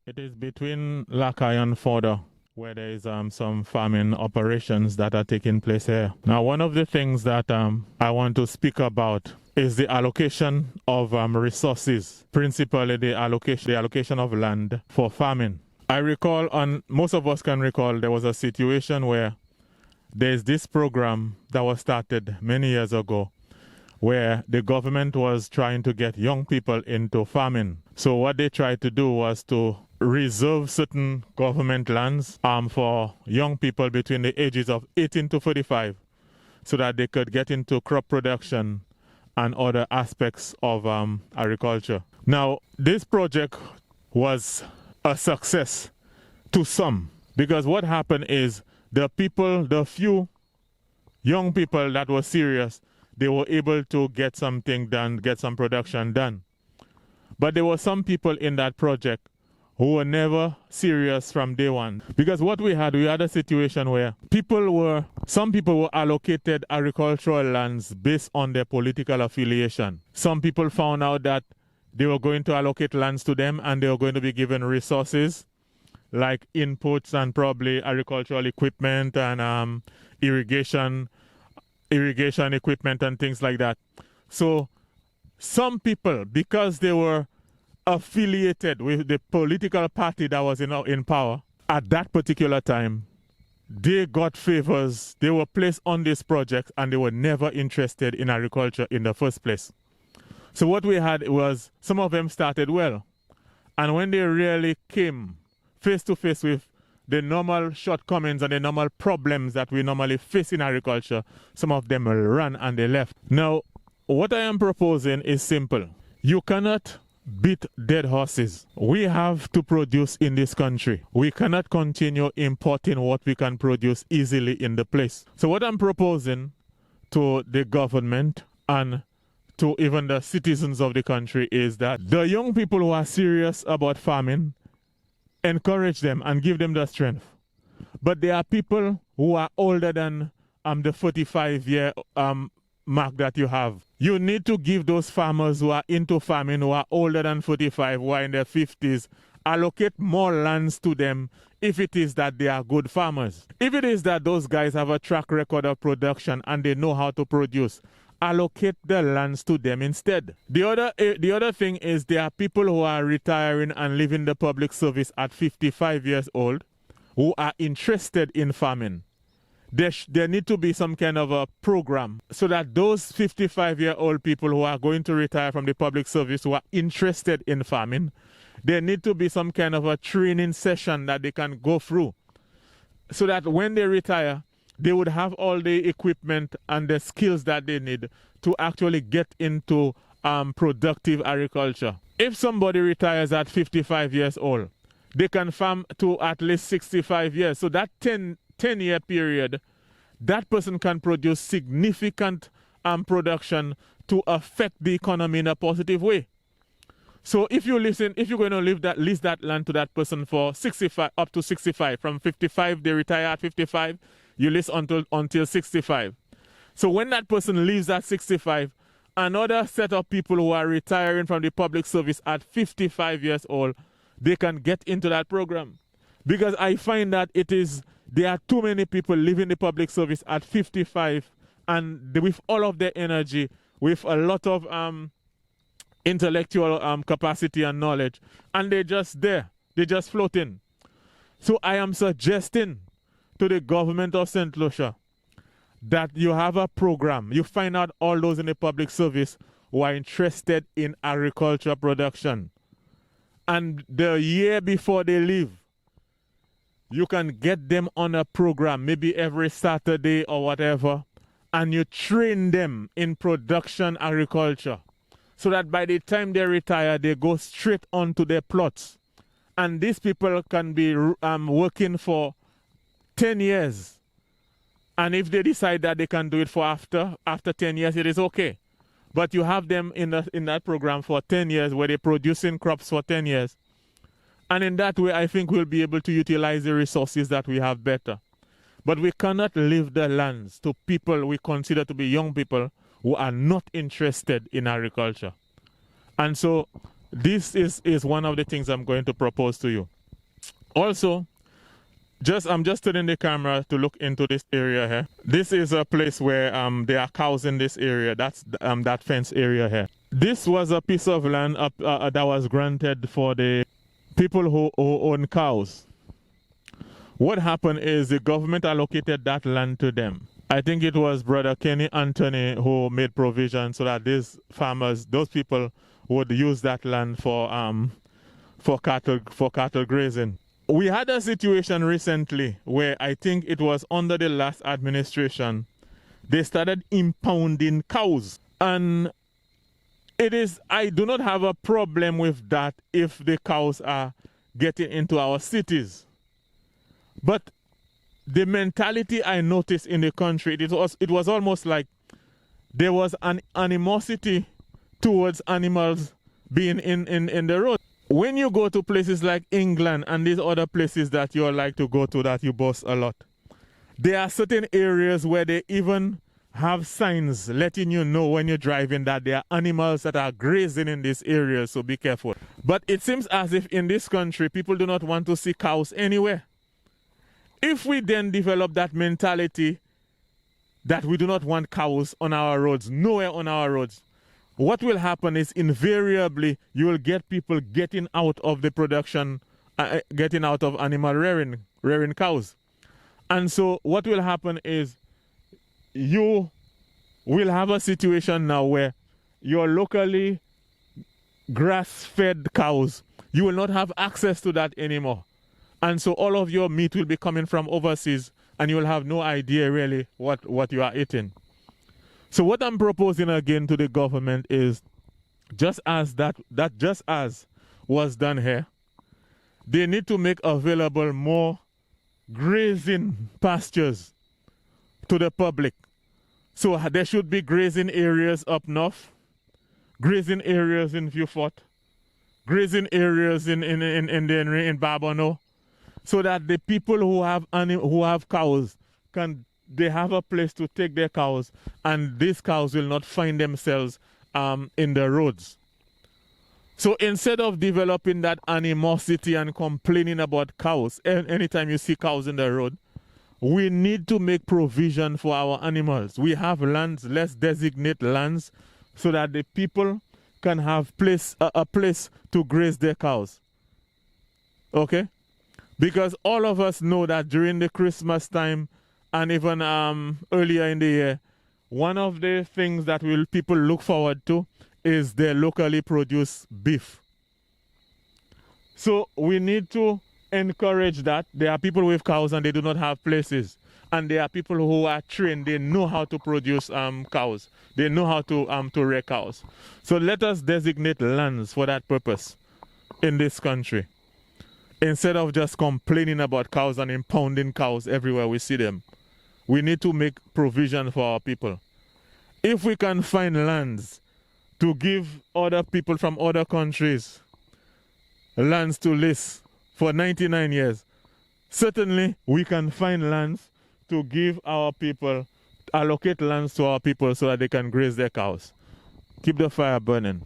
It is between Lakai and Fodder where there is some farming operations that are taking place here. Now, one of the things that I want to speak about is the allocation of resources, principally the allocation of land for farming. I recall, most of us can recall, there was a situation where there's this program that was started many years ago where the government was trying to get young people into farming. So what they tried to do was to reserve certain government lands for young people between the ages of 18 to 45 so that they could get into crop production and other aspects of agriculture. Now, this project was a success to some because what happened is the few young people that were serious, they were able to get something done, get some production done. But there were some people in that project who were never serious from day one. Because what we had a situation where some people were allocated agricultural lands based on their political affiliation. Some people found out that they were going to allocate lands to them and they were going to be given resources like inputs and probably agricultural equipment and irrigation equipment and things like that. So some people, because they were affiliated with the political party that was in power at that particular time, they got favors. They were placed on this project and they were never interested in agriculture in the first place. So what we had was some of them started well. And when they really came face to face with the normal shortcomings and the normal problems that we normally face in agriculture, some of them ran and they left. Now, what I am proposing is simple. You cannot beat dead horses. We have to produce in this country. We cannot continue importing what we can produce easily in the place. So what I'm proposing to the government and to even the citizens of the country is that the young people who are serious about farming, encourage them and give them the strength. But there are people who are older than the 45-year mark that you have. You need to give those farmers who are into farming, who are older than 45, who are in their 50s, allocate more lands to them if it is that they are good farmers. If it is that those guys have a track record of production and they know how to produce, allocate the lands to them instead. The other thing is there are people who are retiring and leaving the public service at 55 years old who are interested in farming. There need to be some kind of a program so that those 55-year-old people who are going to retire from the public service who are interested in farming, there need to be some kind of a training session that they can go through so that when they retire, they would have all the equipment and the skills that they need to actually get into productive agriculture. If somebody retires at 55 years old, they can farm to at least 65 years. So that 10-year period, that person can produce significant production to affect the economy in a positive way. So if you're going to lease that land to that person for 65 up to 65, from 55 they retire at 55, you lease until 65. So when that person leaves at 65, another set of people who are retiring from the public service at 55 years old, they can get into that program. Because I find that there are too many people leaving the public service at 55 and with all of their energy, with a lot of intellectual capacity and knowledge, and they're just there. They're just floating. So I am suggesting to the government of St. Lucia that you have a program. You find out all those in the public service who are interested in agriculture production. And the year before they leave, you can get them on a program, maybe every Saturday or whatever, and you train them in production agriculture so that by the time they retire, they go straight onto their plots. And these people can be working for 10 years. And if they decide that they can do it for after 10 years, it is okay. But you have them in that program for 10 years where they're producing crops for 10 years. And in that way, I think we'll be able to utilize the resources that we have better. But we cannot leave the lands to people we consider to be young people who are not interested in agriculture. And so this is one of the things I'm going to propose to you. Also, I'm just turning the camera to look into this area here. This is a place where there are cows in this area. That's that fence area here. This was a piece of land that was granted for the people who own cows. What happened is the government allocated that land to them. I think it was Brother Kenny Anthony who made provision so that these farmers, those people, would use that land for cattle grazing. We had a situation recently where I think it was under the last administration, they started impounding cows. And I do not have a problem with that if the cows are getting into our cities. But the mentality I noticed in the country, it was almost like there was an animosity towards animals being in the road. When you go to places like England and these other places that you like to go to that you boast a lot, there are certain areas where they even have signs letting you know when you're driving that there are animals that are grazing in this area, so be careful. But it seems as if in this country, people do not want to see cows anywhere. If we then develop that mentality that we do not want cows on our roads, nowhere on our roads, what will happen is invariably you will get people getting out of the production, getting out of animal rearing cows. And so what will happen is you will have a situation now where your locally grass-fed cows, you will not have access to that anymore. And so all of your meat will be coming from overseas and you will have no idea really what you are eating. So what I'm proposing again to the government is just as was done here, they need to make available more grazing pastures to the public. So there should be grazing areas up north, grazing areas in Viewfort, grazing areas in Barbano, so that the people who have cows they have a place to take their cows, and these cows will not find themselves in the roads. So instead of developing that animosity and complaining about cows, anytime you see cows in the road, we need to make provision for our animals. We have lands, let's designate lands so that the people can have a place to graze their cows. Okay? Because all of us know that during the Christmas time, and even earlier in the year, one of the things that people look forward to is their locally produced beef. So we need to encourage that. There are people with cows and they do not have places. And there are people who are trained, they know how to produce cows. They know how to rear cows. So let us designate lands for that purpose in this country, instead of just complaining about cows and impounding cows everywhere we see them. We need to make provision for our people. If we can find lands to give other people from other countries lands to lease for 99 years, certainly we can find lands to give our people, allocate lands to our people so that they can graze their cows. Keep the fire burning.